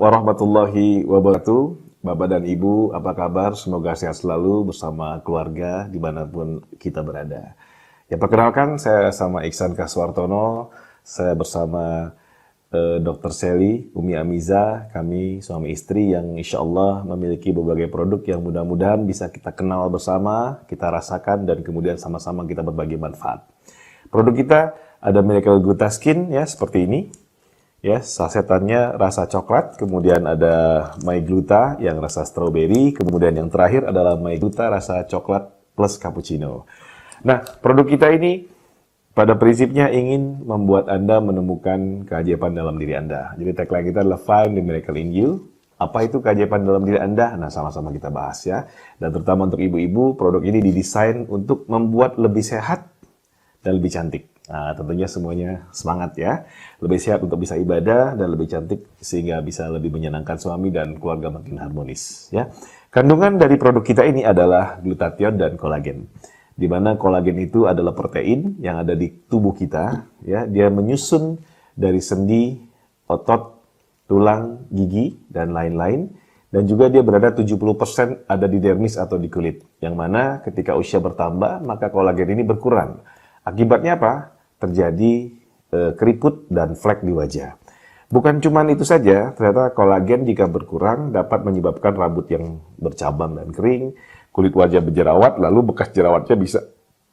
warahmatullahi wabarakatuh. Bapak dan Ibu, apa kabar? Semoga sehat selalu bersama keluarga dimanapun kita berada. Ya, perkenalkan, saya sama Iksan Kaswartono. Saya bersama Dr. Sally, Umi Amiza, kami suami istri yang insya Allah memiliki berbagai produk yang mudah-mudahan bisa kita kenal bersama, kita rasakan, dan kemudian sama-sama kita berbagi manfaat. Produk kita ada Miracle Glutaskin, ya, seperti ini. Ya, sasetannya rasa coklat, kemudian ada My Gluta yang rasa strawberry, kemudian yang terakhir adalah My Gluta rasa coklat plus cappuccino. Nah, produk kita ini pada prinsipnya ingin membuat Anda menemukan keajaiban dalam diri Anda. Jadi tagline kita adalah Find the Miracle in You. Apa itu keajaiban dalam diri Anda? Nah, sama-sama kita bahas ya. Dan terutama untuk ibu-ibu, produk ini didesain untuk membuat lebih sehat dan lebih cantik. Nah, tentunya semuanya semangat ya. Lebih sehat untuk bisa ibadah dan lebih cantik sehingga bisa lebih menyenangkan suami dan keluarga makin harmonis ya. Kandungan dari produk kita ini adalah glutathione dan kolagen. Di mana kolagen itu adalah protein yang ada di tubuh kita ya. Dia menyusun dari sendi, otot, tulang, gigi dan lain-lain. Dan juga dia berada 70% ada di dermis atau di kulit. Yang mana ketika usia bertambah maka kolagen ini berkurang. Akibatnya apa? Terjadi keriput dan flek di wajah. Bukan cuma itu saja, ternyata kolagen jika berkurang dapat menyebabkan rambut yang bercabang dan kering, kulit wajah berjerawat, lalu bekas jerawatnya bisa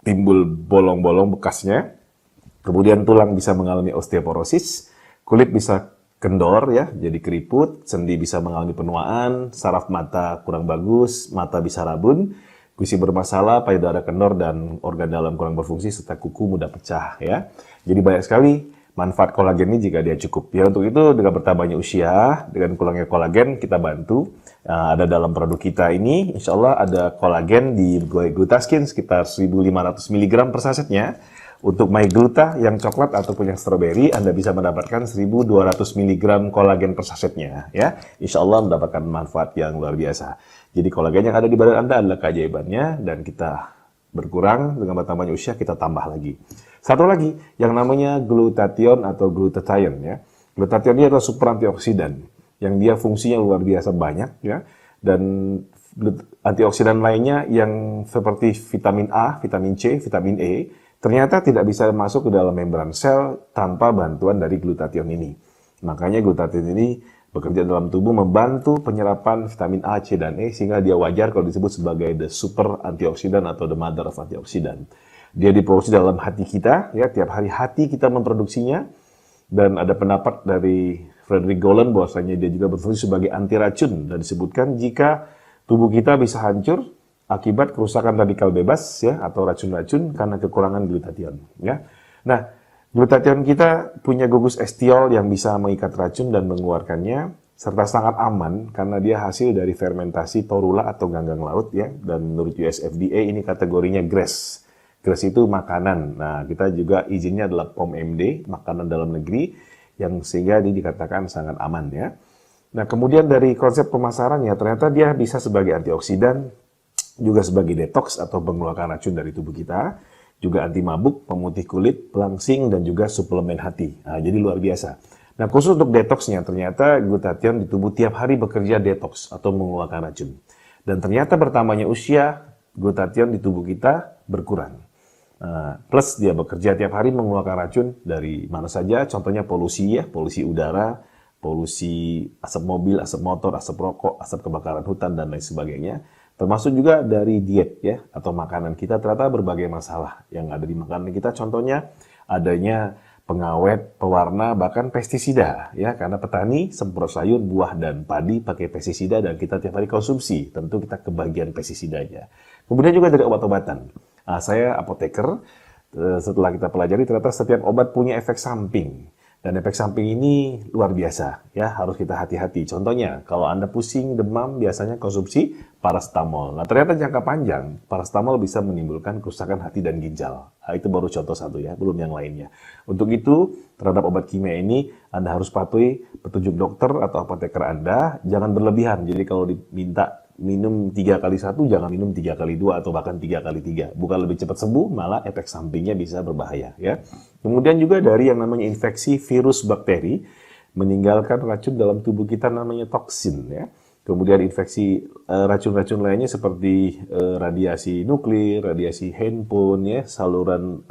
timbul bolong-bolong bekasnya, kemudian tulang bisa mengalami osteoporosis, kulit bisa kendor ya, jadi keriput, sendi bisa mengalami penuaan, saraf mata kurang bagus, mata bisa rabun, gusi bermasalah, payudara kendor, dan organ dalam kurang berfungsi, serta kuku mudah pecah ya. Jadi banyak sekali manfaat kolagen ini jika dia cukup. Ya, untuk itu dengan bertambahnya usia, dengan kurangnya kolagen kita bantu. Ada dalam produk kita ini, insya Allah ada kolagen di Glutaskin sekitar 1.500 mg per sasetnya. Untuk My Gluta yang coklat ataupun yang strawberry, Anda bisa mendapatkan 1.200 mg kolagen per sasetnya. Ya, insya Allah mendapatkan manfaat yang luar biasa. Jadi kolagen yang ada di badan Anda adalah keajaibannya, dan kita berkurang dengan bertambahnya usia, kita tambah lagi. Satu lagi, yang namanya glutathione atau glutathione ya. Glutathione ini adalah super antioksidan, yang dia fungsinya luar biasa banyak ya. Dan antioksidan lainnya yang seperti vitamin A, vitamin C, vitamin E, ternyata tidak bisa masuk ke dalam membran sel tanpa bantuan dari glutathione ini. Makanya glutathione ini bekerja dalam tubuh membantu penyerapan vitamin A, C, dan E sehingga dia wajar kalau disebut sebagai the super antioksidan atau the mother of antioksidan. Dia diproduksi dalam hati kita, ya, tiap hari hati kita memproduksinya, dan ada pendapat dari Frederick Golan bahwasanya dia juga berfungsi sebagai anti racun, dan disebutkan jika tubuh kita bisa hancur akibat kerusakan radikal bebas ya atau racun-racun karena kekurangan glutathione ya. Nah, glutathione kita punya gugus estiol yang bisa mengikat racun dan mengeluarkannya, serta sangat aman karena dia hasil dari fermentasi torula atau ganggang laut ya, dan menurut US FDA ini kategorinya GRAS. GRAS itu makanan. Nah, kita juga izinnya adalah POM-MD, makanan dalam negeri, yang sehingga ini dikatakan sangat aman ya. Nah, kemudian dari konsep pemasarannya ternyata dia bisa sebagai antioksidan, juga sebagai detox atau mengeluarkan racun dari tubuh kita, juga anti mabuk, pemutih kulit, pelangsing, dan juga suplemen hati. Nah, jadi luar biasa. Nah, khusus untuk detoxnya, ternyata glutathione di tubuh tiap hari bekerja detox atau mengeluarkan racun. Dan ternyata bertambahnya usia, glutathione di tubuh kita berkurang. Plus dia bekerja tiap hari mengeluarkan racun dari mana saja, contohnya polusi ya, polusi udara, polusi asap mobil, asap motor, asap rokok, asap kebakaran hutan, dan lain sebagainya. Termasuk juga dari diet ya atau makanan kita, ternyata berbagai masalah yang ada di makanan kita, contohnya adanya pengawet, pewarna, bahkan pestisida ya, karena petani semprot sayur, buah, dan padi pakai pestisida dan kita tiap hari konsumsi, tentu kita kebagian pestisidanya. Kemudian juga dari obat-obatan. Saya apoteker, setelah kita pelajari ternyata setiap obat punya efek samping. Dan efek samping ini luar biasa, ya, harus kita hati-hati. Contohnya, kalau Anda pusing, demam, biasanya konsumsi paracetamol. Nah, ternyata jangka panjang, paracetamol bisa menimbulkan kerusakan hati dan ginjal. Nah, itu baru contoh satu ya, belum yang lainnya. Untuk itu, terhadap obat kimia ini, Anda harus patuhi petunjuk dokter atau apoteker Anda, jangan berlebihan. Jadi kalau diminta minum 3x1, jangan minum 3x2 atau bahkan 3x3. Bukan lebih cepat sembuh, malah efek sampingnya bisa berbahaya. Ya. Kemudian juga dari yang namanya infeksi virus bakteri, meninggalkan racun dalam tubuh kita namanya toksin ya. Kemudian infeksi racun-racun lainnya seperti radiasi nuklir, radiasi handphone ya, saluran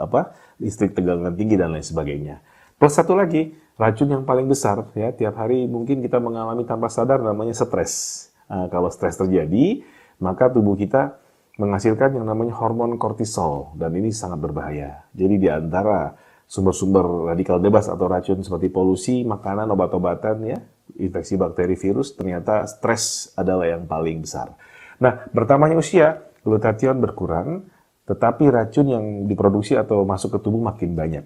listrik tegangan tinggi dan lain sebagainya. Plus satu lagi, racun yang paling besar ya, tiap hari mungkin kita mengalami tanpa sadar namanya stres. Kalau stres terjadi, maka tubuh kita menghasilkan yang namanya hormon kortisol dan ini sangat berbahaya. Jadi di antara sumber-sumber radikal bebas atau racun seperti polusi, makanan, obat-obatan ya, infeksi bakteri, virus, ternyata stres adalah yang paling besar. Nah, bertambahnya usia, glutathione berkurang, tetapi racun yang diproduksi atau masuk ke tubuh makin banyak.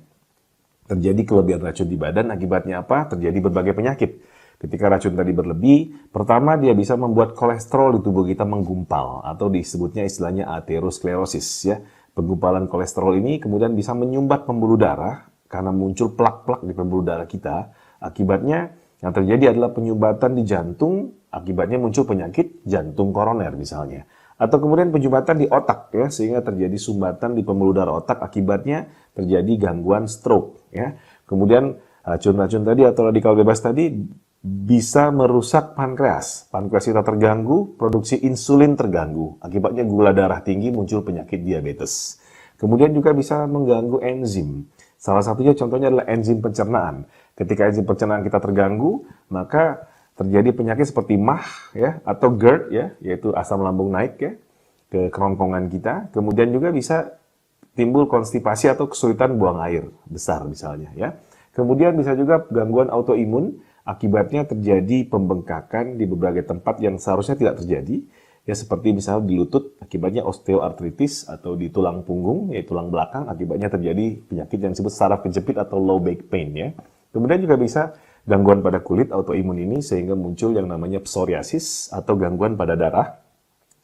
Terjadi kelebihan racun di badan, akibatnya apa? Terjadi berbagai penyakit. Ketika racun tadi berlebih, pertama dia bisa membuat kolesterol di tubuh kita menggumpal, atau disebutnya istilahnya aterosklerosis ya. Penggumpalan kolesterol ini kemudian bisa menyumbat pembuluh darah, karena muncul plak-plak di pembuluh darah kita. Akibatnya yang terjadi adalah penyumbatan di jantung, akibatnya muncul penyakit jantung koroner misalnya. Atau kemudian penyumbatan di otak ya, sehingga terjadi sumbatan di pembuluh darah otak, akibatnya terjadi gangguan stroke ya. Kemudian racun-racun tadi atau radikal bebas tadi bisa merusak pankreas. Pankreas kita terganggu, produksi insulin terganggu. Akibatnya gula darah tinggi, muncul penyakit diabetes. Kemudian juga bisa mengganggu enzim. Salah satunya contohnya adalah enzim pencernaan. Ketika enzim pencernaan kita terganggu, maka terjadi penyakit seperti MAH ya atau GERD ya, yaitu asam lambung naik ya ke kerongkongan kita. Kemudian juga bisa timbul konstipasi atau kesulitan buang air besar misalnya ya. Kemudian bisa juga gangguan autoimun, akibatnya terjadi pembengkakan di berbagai tempat yang seharusnya tidak terjadi. Ya seperti misalnya di lutut, akibatnya osteoartritis atau di tulang punggung, yaitu tulang belakang, akibatnya terjadi penyakit yang disebut saraf kejepit atau low back pain ya. Kemudian juga bisa gangguan pada kulit autoimun ini sehingga muncul yang namanya psoriasis atau gangguan pada darah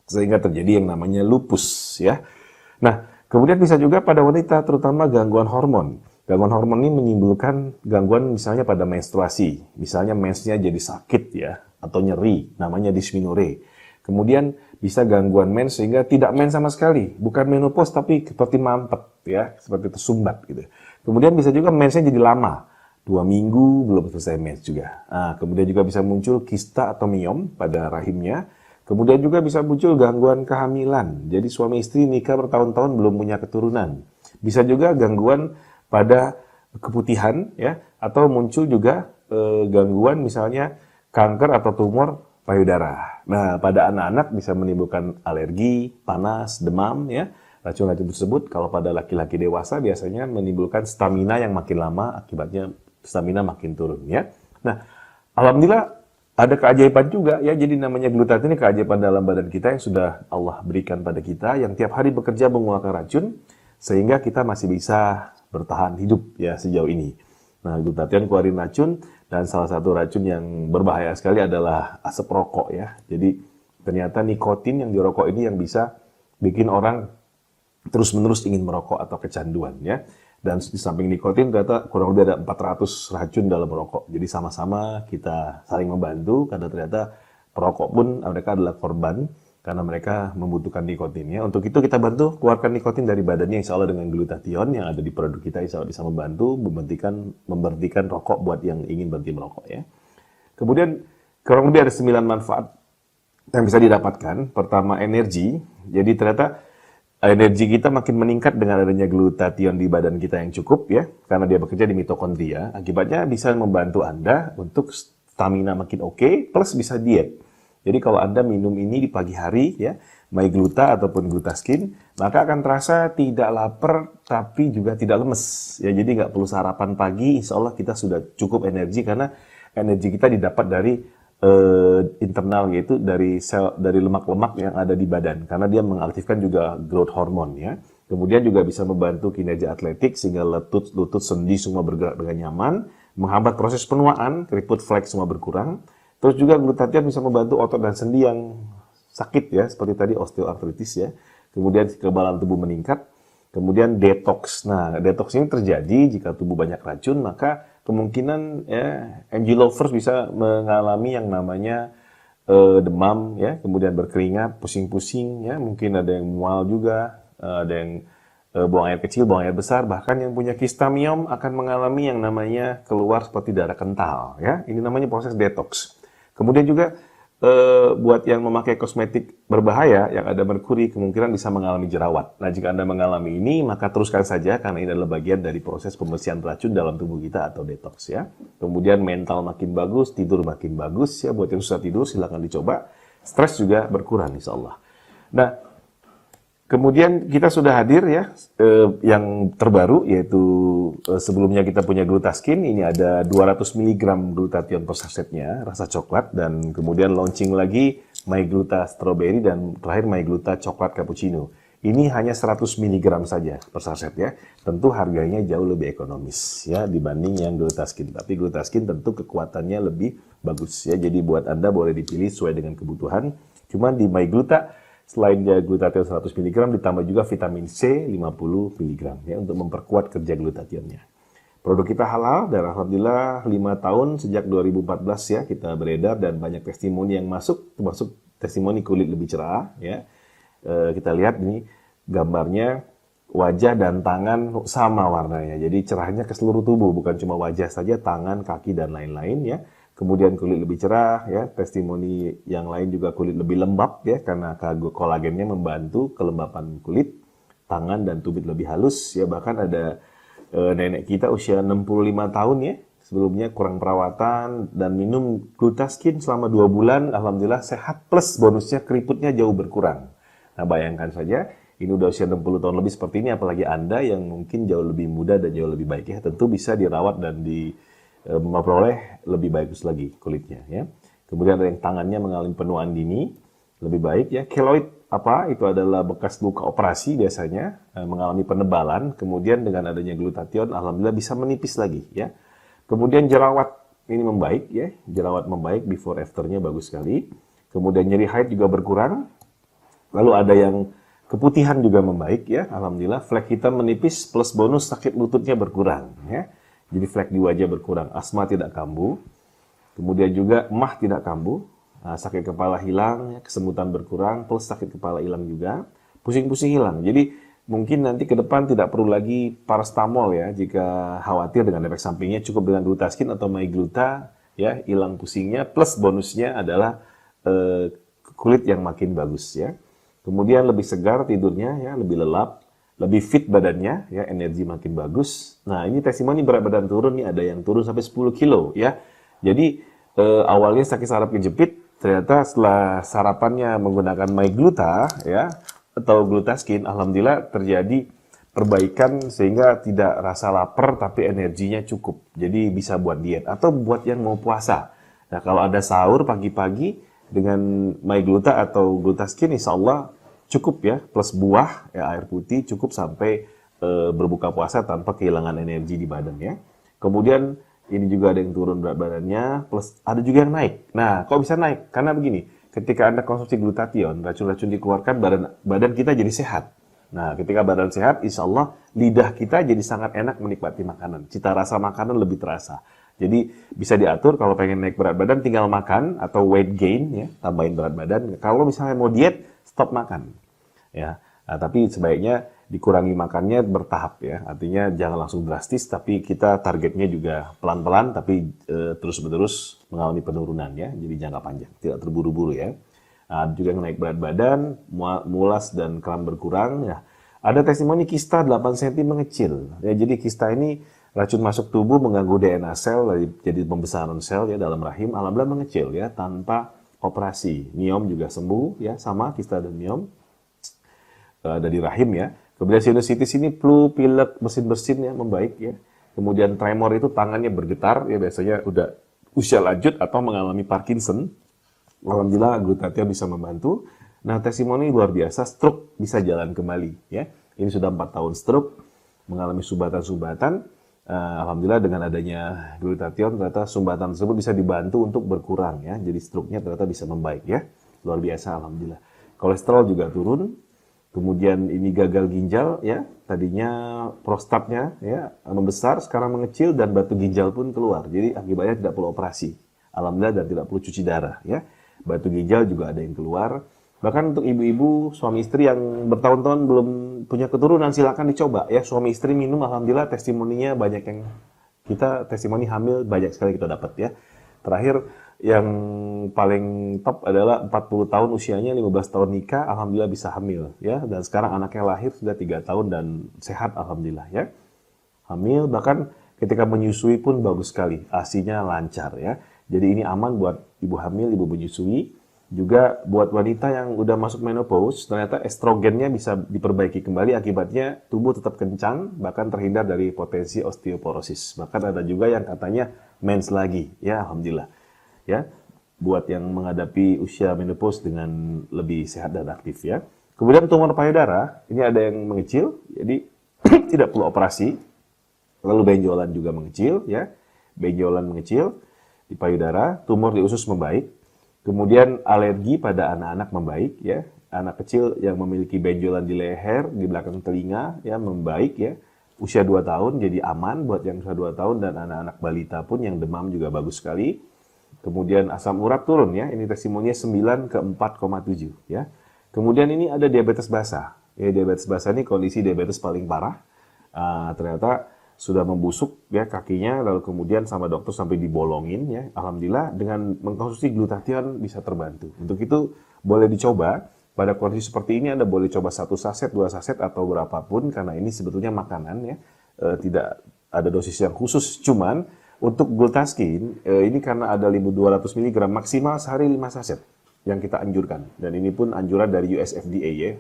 sehingga terjadi yang namanya lupus ya. Nah, kemudian bisa juga pada wanita terutama gangguan hormon. Gangguan hormon ini menimbulkan gangguan misalnya pada menstruasi. Misalnya mensnya jadi sakit ya atau nyeri, namanya dysmenorrhea. Kemudian bisa gangguan mens sehingga tidak mens sama sekali, bukan menopause tapi seperti mampet ya, seperti tersumbat gitu. Kemudian bisa juga mensnya jadi lama, 2 minggu belum selesai mens juga. Kemudian juga bisa muncul kista atau miom pada rahimnya. Kemudian juga bisa muncul gangguan kehamilan. Jadi suami istri nikah bertahun-tahun belum punya keturunan. Bisa juga gangguan pada keputihan ya, atau muncul juga gangguan misalnya kanker atau tumor payudara. Nah, pada anak-anak bisa menimbulkan alergi, panas, demam ya. Racun-racun tersebut kalau pada laki-laki dewasa biasanya menimbulkan stamina yang makin lama, akibatnya stamina makin turun ya. Nah, alhamdulillah ada keajaiban juga ya. Jadi namanya glutathione ini keajaiban dalam badan kita yang sudah Allah berikan pada kita yang tiap hari bekerja mengeluarkan racun sehingga kita masih bisa bertahan hidup ya sejauh ini. Nah, glutathione keluarin racun. Dan salah satu racun yang berbahaya sekali adalah asap rokok ya. Jadi ternyata nikotin yang dirokok ini yang bisa bikin orang terus-menerus ingin merokok atau kecanduan ya. Dan di samping nikotin ternyata kurang lebih ada 400 racun dalam rokok. Jadi sama-sama kita saling membantu karena ternyata perokok pun mereka adalah korban karena mereka membutuhkan nikotinnya. Untuk itu kita bantu keluarkan nikotin dari badannya, insya Allah dengan glutathione yang ada di produk kita, insya Allah bisa membantu memberhentikan rokok buat yang ingin berhenti merokok ya. Kemudian kurang lebih ada 9 manfaat yang bisa didapatkan. Pertama energi, jadi ternyata energi kita makin meningkat dengan adanya glutathione di badan kita yang cukup ya, karena dia bekerja di mitokondria. Akibatnya bisa membantu Anda untuk stamina makin oke, plus bisa diet. Jadi kalau Anda minum ini di pagi hari ya, MyGluta ataupun Glutaskin, maka akan terasa tidak lapar tapi juga tidak lemes. Ya, jadi nggak perlu sarapan pagi, insya Allah kita sudah cukup energi karena energi kita didapat dari internal, yaitu dari sel, dari lemak-lemak yang ada di badan karena dia mengaktifkan juga growth hormone ya. Kemudian juga bisa membantu kinerja atletik sehingga lutut, sendi semua bergerak dengan nyaman, menghambat proses penuaan, keriput flek semua berkurang. Terus juga glutathione bisa membantu otot dan sendi yang sakit ya, seperti tadi osteoartritis ya. Kemudian kekebalan tubuh meningkat. Kemudian detox. Nah, detox ini terjadi jika tubuh banyak racun, maka kemungkinan ya angel lovers bisa mengalami yang namanya demam ya, kemudian berkeringat, pusing-pusing ya, mungkin ada yang mual juga, ada yang buang air kecil, buang air besar, bahkan yang punya kista miom akan mengalami yang namanya keluar seperti darah kental, ya. Ini namanya proses detox. Kemudian juga buat yang memakai kosmetik berbahaya yang ada merkuri kemungkinan bisa mengalami jerawat. Nah, jika Anda mengalami ini, maka teruskan saja karena ini adalah bagian dari proses pembersihan racun dalam tubuh kita atau detox, ya. Kemudian mental makin bagus, tidur makin bagus, ya. Buat yang susah tidur silakan dicoba. Stres juga berkurang insya Allah. Nah, kemudian kita sudah hadir ya, yang terbaru yaitu sebelumnya kita punya Glutaskin, ini ada 200 mg glutathione per sasetnya, rasa coklat, dan kemudian launching lagi MyGluta Strawberry dan terakhir MyGluta Coklat Cappuccino. Ini hanya 100 mg saja per saset ya, tentu harganya jauh lebih ekonomis ya dibanding yang Glutaskin, tapi Glutaskin tentu kekuatannya lebih bagus ya, jadi buat Anda boleh dipilih sesuai dengan kebutuhan. Cuman di MyGluta selain glutathione 100 mg, ditambah juga vitamin C 50 mg ya, untuk memperkuat kerja glutathione-nya. Produk kita halal dan alhamdulillah 5 tahun sejak 2014 ya kita beredar dan banyak testimoni yang masuk, termasuk testimoni kulit lebih cerah ya. Kita lihat ini gambarnya wajah dan tangan sama warnanya. Jadi cerahnya ke seluruh tubuh, bukan cuma wajah saja, tangan, kaki dan lain-lain ya. Kemudian kulit lebih cerah ya, testimoni yang lain juga kulit lebih lembab ya karena kolagennya membantu kelembapan kulit, tangan dan tumit lebih halus ya, bahkan ada nenek kita usia 65 tahun ya, sebelumnya kurang perawatan dan minum Glutaskin selama 2 bulan, alhamdulillah sehat plus bonusnya keriputnya jauh berkurang. Nah, bayangkan saja ini udah usia 60 tahun lebih seperti ini, apalagi Anda yang mungkin jauh lebih muda dan jauh lebih baik ya, tentu bisa dirawat dan memperoleh lebih bagus lagi kulitnya ya. Kemudian ada yang tangannya mengalami penuaan dini lebih baik ya. Keloid apa itu adalah bekas luka operasi biasanya mengalami penebalan, kemudian dengan adanya glutathione alhamdulillah bisa menipis lagi ya. Kemudian jerawat ini membaik ya, jerawat membaik, before afternya bagus sekali. Kemudian nyeri haid juga berkurang. Lalu ada yang keputihan juga membaik ya, alhamdulillah. Flek hitam menipis plus bonus sakit lututnya berkurang ya. Jadi flek di wajah berkurang, asma tidak kambuh, kemudian juga emah tidak kambuh, sakit kepala hilang, kesemutan berkurang, plus sakit kepala hilang juga, pusing-pusing hilang. Jadi mungkin nanti ke depan tidak perlu lagi paracetamol ya, jika khawatir dengan efek sampingnya cukup dengan Glutaskin atau MyGluta ya, hilang pusingnya, plus bonusnya adalah kulit yang makin bagus ya. Kemudian lebih segar tidurnya ya, lebih lelap. Lebih fit badannya, ya, energi makin bagus. Nah, ini testimoni berat badan turun nih, ada yang turun sampai 10 kilo, ya. Jadi, awalnya sakit saraf kejepit, ternyata setelah sarapannya menggunakan MyGluta, ya, atau Glutaskin, alhamdulillah terjadi perbaikan sehingga tidak rasa lapar, tapi energinya cukup. Jadi, bisa buat diet, atau buat yang mau puasa. Nah, kalau ada sahur pagi-pagi dengan MyGluta atau Glutaskin, insya Allah cukup ya, plus buah, ya, air putih, cukup sampai berbuka puasa tanpa kehilangan energi di badan ya. Kemudian ini juga ada yang turun berat badannya, plus ada juga yang naik. Nah, kok bisa naik? Karena begini, ketika Anda konsumsi glutathione, racun-racun dikeluarkan, badan kita jadi sehat. Nah, ketika badan sehat, insya Allah lidah kita jadi sangat enak menikmati makanan. Cita rasa makanan lebih terasa. Jadi bisa diatur kalau pengen naik berat badan tinggal makan atau weight gain ya, tambahin berat badan. Kalau misalnya mau diet, stop makan. Ya, nah, tapi sebaiknya dikurangi makannya bertahap ya. Artinya jangan langsung drastis, tapi kita targetnya juga pelan-pelan, tapi terus-menerus mengalami penurunan ya. Jadi jangka panjang, tidak terburu-buru ya. Nah, juga yang naik berat badan, mulas dan kram berkurang ya. Ada testimoni kista 8 cm mengecil. Ya, jadi kista ini racun masuk tubuh mengganggu DNA sel, jadi pembesaran sel ya dalam rahim, alhamdulillah mengecil ya tanpa operasi. Miom juga sembuh ya, sama kista dan miom. Ada di rahim ya. Kemudian sinusitis ini flu, pilek, bersin-bersin ya membaik ya. Kemudian tremor itu tangannya bergetar ya, biasanya udah usia lanjut atau mengalami Parkinson. Alhamdulillah glutathione bisa membantu. Nah, testimoni luar biasa, stroke bisa jalan kembali ya. Ini sudah 4 tahun stroke, mengalami sumbatan-sumbatan. Alhamdulillah dengan adanya glutathione ternyata sumbatan tersebut bisa dibantu untuk berkurang ya. Jadi stroke-nya ternyata bisa membaik ya. Luar biasa alhamdulillah. Kolesterol juga turun. Kemudian ini gagal ginjal ya, tadinya prostatnya ya membesar, sekarang mengecil dan batu ginjal pun keluar. Jadi akibatnya tidak perlu operasi. Alhamdulillah dan tidak perlu cuci darah ya. Batu ginjal juga ada yang keluar. Bahkan untuk ibu-ibu, suami istri yang bertahun-tahun belum punya keturunan, silakan dicoba ya. Suami istri minum, alhamdulillah testimoninya banyak yang kita testimoni hamil banyak sekali kita dapat ya. Terakhir yang paling top adalah 40 tahun usianya, 15 tahun nikah, alhamdulillah bisa hamil ya. Dan sekarang anaknya lahir sudah 3 tahun dan sehat alhamdulillah ya. Hamil bahkan ketika menyusui pun bagus sekali, ASI-nya lancar ya. Jadi ini aman buat ibu hamil, ibu menyusui. Juga buat wanita yang udah masuk menopause, ternyata estrogennya bisa diperbaiki kembali, akibatnya tubuh tetap kencang, bahkan terhindar dari potensi osteoporosis. Bahkan ada juga yang katanya mens lagi, ya alhamdulillah. Ya, buat yang menghadapi usia menopause dengan lebih sehat dan aktif ya. Kemudian tumor payudara, ini ada yang mengecil, jadi tidak perlu operasi. Lalu benjolan juga mengecil, ya, benjolan mengecil di payudara, tumor di usus membaik. Kemudian alergi pada anak-anak membaik ya. Anak kecil yang memiliki benjolan di leher, di belakang telinga ya membaik ya. Usia 2 tahun jadi aman buat yang usia 2 tahun dan anak-anak balita pun yang demam juga bagus sekali. Kemudian asam urat turun ya. Ini testimoninya 9 ke 4,7 ya. Kemudian ini ada diabetes basah. Ya, diabetes basah ini kondisi diabetes paling parah. Ternyata sudah membusuk ya kakinya, lalu kemudian sama dokter sampai dibolongin ya. Alhamdulillah dengan mengkonsumsi glutathione bisa terbantu. Untuk itu boleh dicoba. Pada kondisi seperti ini Anda boleh coba 1 saset, 2 saset atau berapapun karena ini sebetulnya makanan ya. Tidak ada dosis yang khusus. Cuman untuk glutathione ini karena ada 1200 mg maksimal sehari 5 saset yang kita anjurkan. Dan ini pun anjuran dari US FDA ya,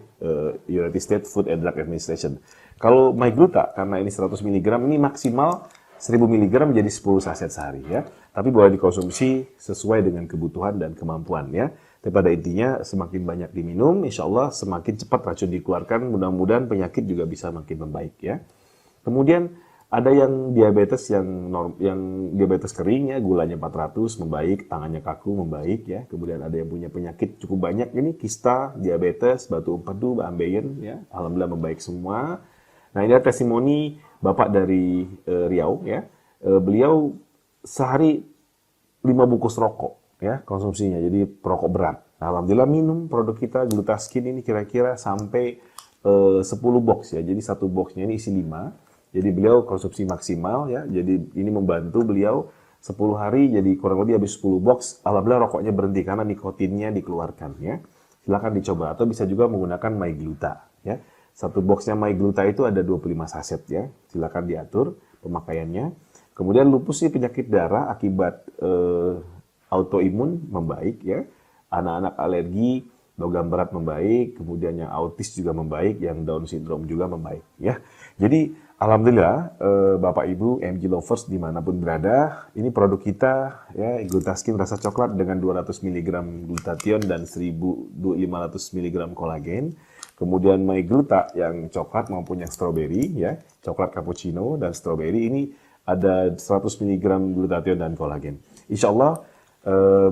United States Food and Drug Administration. Kalau MyGluta, karena ini 100 mg, ini maksimal 1000 mg menjadi 10 saset sehari ya. Tapi boleh dikonsumsi sesuai dengan kebutuhan dan kemampuan ya. Tapi pada intinya semakin banyak diminum, insya Allah semakin cepat racun dikeluarkan, mudah-mudahan penyakit juga bisa makin membaik ya. Kemudian ada yang diabetes yang diabetes kering ya, gulanya 400 membaik, tangannya kaku membaik ya. Kemudian ada yang punya penyakit cukup banyak ini, kista, diabetes, batu empedu, ambeien ya, alhamdulillah membaik semua. Nah, ini ada testimoni Bapak dari Riau ya. Beliau sehari 5 bungkus rokok ya konsumsinya, jadi perokok berat. Nah, alhamdulillah minum produk kita Glutaskin ini kira-kira sampai 10 box ya. Jadi 1 boxnya ini isi 5. Jadi beliau konsumsi maksimal ya. Jadi ini membantu beliau 10 hari jadi kurang lebih habis 10 box. Alhamdulillah rokoknya berhenti karena nikotinnya dikeluarkan ya. Silakan dicoba atau bisa juga menggunakan MyGluta ya. 1 boxnya MyGluta itu ada 25 saset ya. Silakan diatur pemakaiannya. Kemudian lupus sih penyakit darah akibat autoimun membaik ya. Anak-anak alergi, logam berat membaik, kemudian yang autis juga membaik, yang Down syndrome juga membaik ya. Jadi alhamdulillah Bapak Ibu MG lovers dimanapun berada, ini produk kita ya Glutaskin rasa coklat dengan 200 mg glutathione dan 1500 mg kolagen. Kemudian MyGluta yang coklat maupun yang strawberry ya, coklat cappuccino dan strawberry ini ada 100 mg glutathione dan kolagen. Insya Allah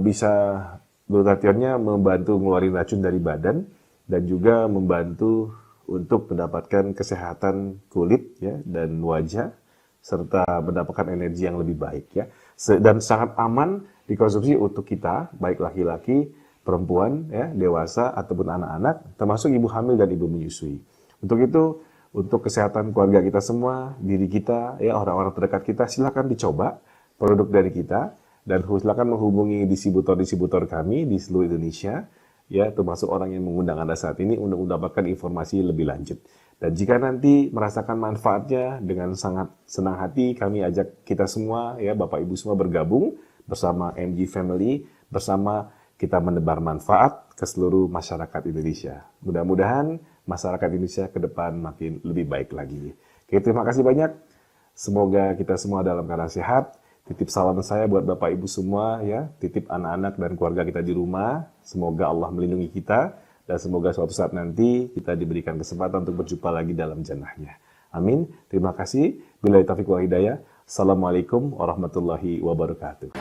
bisa glutathione-nya membantu ngeluarin racun dari badan dan juga membantu untuk mendapatkan kesehatan kulit ya dan wajah serta mendapatkan energi yang lebih baik ya. Dan sangat aman dikonsumsi untuk kita baik laki-laki, perempuan ya, dewasa ataupun anak-anak termasuk ibu hamil dan ibu menyusui. Untuk itu untuk kesehatan keluarga kita semua, diri kita ya orang-orang terdekat kita silakan dicoba produk dari kita dan silakan menghubungi distributor-distributor kami di seluruh Indonesia ya termasuk orang yang mengundang Anda saat ini untuk mendapatkan informasi lebih lanjut. Dan jika nanti merasakan manfaatnya dengan sangat senang hati kami ajak kita semua ya Bapak Ibu semua bergabung bersama MG Family bersama kita menebar manfaat ke seluruh masyarakat Indonesia. Mudah-mudahan masyarakat Indonesia ke depan makin lebih baik lagi. Oke, terima kasih banyak. Semoga kita semua dalam keadaan sehat. Titip salam saya buat Bapak Ibu semua ya, titip anak-anak dan keluarga kita di rumah. Semoga Allah melindungi kita dan semoga suatu saat nanti kita diberikan kesempatan untuk berjumpa lagi dalam jannahnya. Amin. Terima kasih. Billahi taufiq wal hidayah. Assalamualaikum warahmatullahi wabarakatuh.